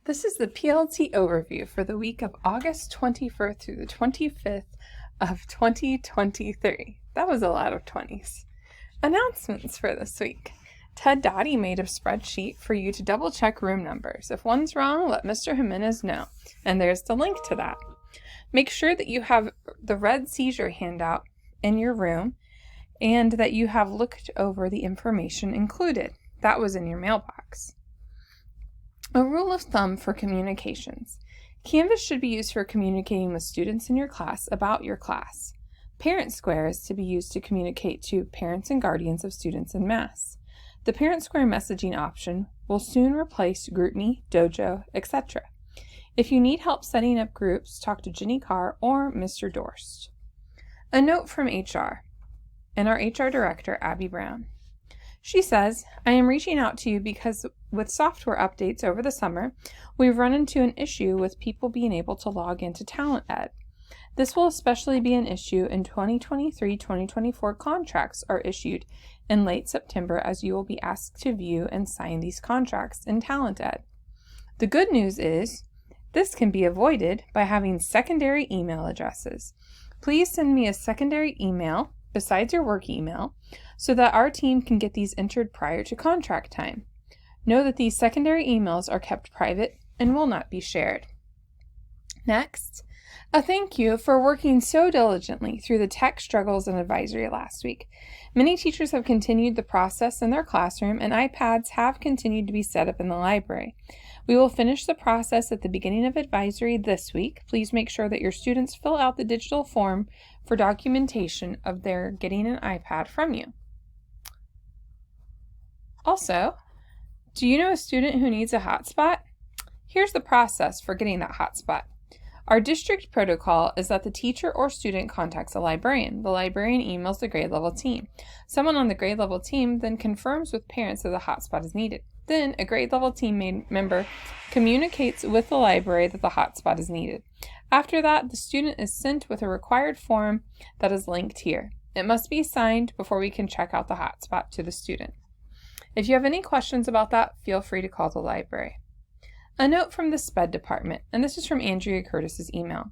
This is the PLT overview for the week of August 21st through the 25th of 2023. That was a lot of 20s. Announcements for this week. Ted Dottie made a spreadsheet for you to double check room numbers. If one's wrong, let Mr. Jimenez know. And there's the link to that. Make sure that you have the red seizure handout in your room and that you have looked over the information included. That was in your mailbox. A rule of thumb for communications. Canvas should be used for communicating with students in your class about your class. Parent Square is to be used to communicate to parents and guardians of students en masse. The Parent Square messaging option will soon replace GroupMe, Dojo, etc. If you need help setting up groups, talk to Ginny Carr or Mr. Dorst. A note from HR and our HR director, Abby Brown. She says, I am reaching out to you because with software updates over the summer, we've run into an issue with people being able to log into Talent-Ed. This will especially be an issue in 2023-2024 contracts are issued in late September, as you will be asked to view and sign these contracts in Talent-Ed. The good news is this can be avoided by having secondary email addresses. Please send me a secondary email besides your work email so that our team can get these entered prior to contract time. Know that these secondary emails are kept private and will not be shared. Next, a thank you for working so diligently through the tech struggles and advisory last week. Many teachers have continued the process in their classroom, and iPads have continued to be set up in the library. We will finish the process at the beginning of advisory this week. Please make sure that your students fill out the digital form for documentation of their getting an iPad from you. Also, do you know a student who needs a hotspot? Here's the process for getting that hotspot. Our district protocol is that the teacher or student contacts a librarian. The librarian emails the grade level team. Someone on the grade level team then confirms with parents that the hotspot is needed. Then a grade level team member communicates with the library that the hotspot is needed. After that, the student is sent with a required form that is linked here. It must be signed before we can check out the hotspot to the student. If you have any questions about that, feel free to call the library. A note from the SPED department, and this is from Andrea Curtis's email.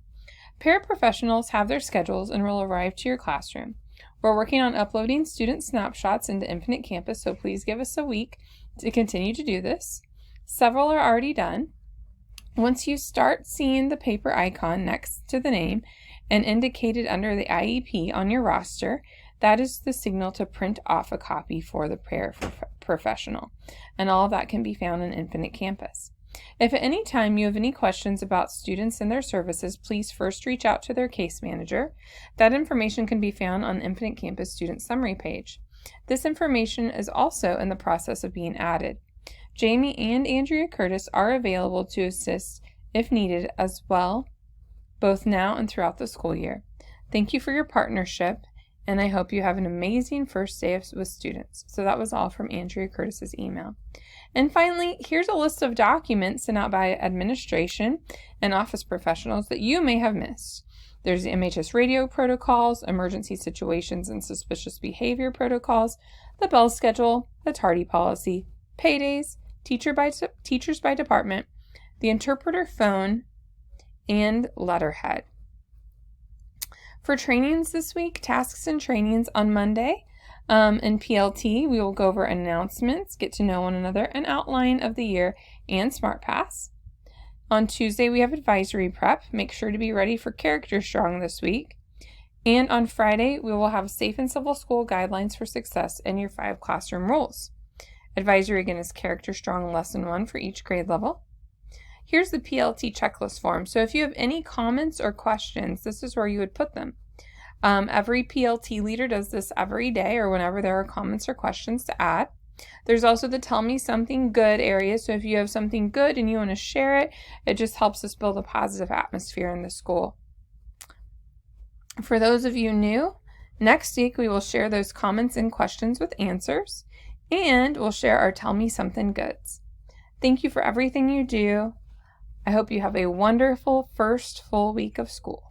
Paraprofessionals have their schedules and will arrive to your classroom. We're working on uploading student snapshots into Infinite Campus, so please give us a week to continue to do this. Several are already done. Once you start seeing the paper icon next to the name and indicated under the IEP on your roster, that is the signal to print off a copy for the paraprofessional, and all of that can be found in Infinite Campus. If at any time you have any questions about students and their services, please first reach out to their case manager. That information can be found on the Infinite Campus Student Summary page. This information is also in the process of being added. Jamie and Andrea Curtis are available to assist if needed as well, both now and throughout the school year. Thank you for your partnership, and I hope you have an amazing first day with students. So that was all from Andrea Curtis's email. And finally, here's a list of documents sent out by administration and office professionals that you may have missed. There's the MHS radio protocols, emergency situations and suspicious behavior protocols, the bell schedule, the tardy policy, paydays, teachers by department, the interpreter phone, and letterhead. For trainings this week, tasks and trainings on Monday. In PLT, we will go over announcements, get to know one another, an outline of the year, and SmartPass. On Tuesday, we have advisory prep. Make sure to be ready for Character Strong this week. And on Friday, we will have Safe and Civil School Guidelines for Success and your 5 classroom rules. Advisory again is Character Strong Lesson 1 for each grade level. Here's the PLT checklist form. So if you have any comments or questions, this is where you would put them. Every PLT leader does this every day or whenever there are comments or questions to add. There's also the Tell Me Something Good area. So if you have something good and you want to share it, it just helps us build a positive atmosphere in the school. For those of you new, next week we will share those comments and questions with answers, and we'll share our Tell Me Something Goods. Thank you for everything you do. I hope you have a wonderful first full week of school.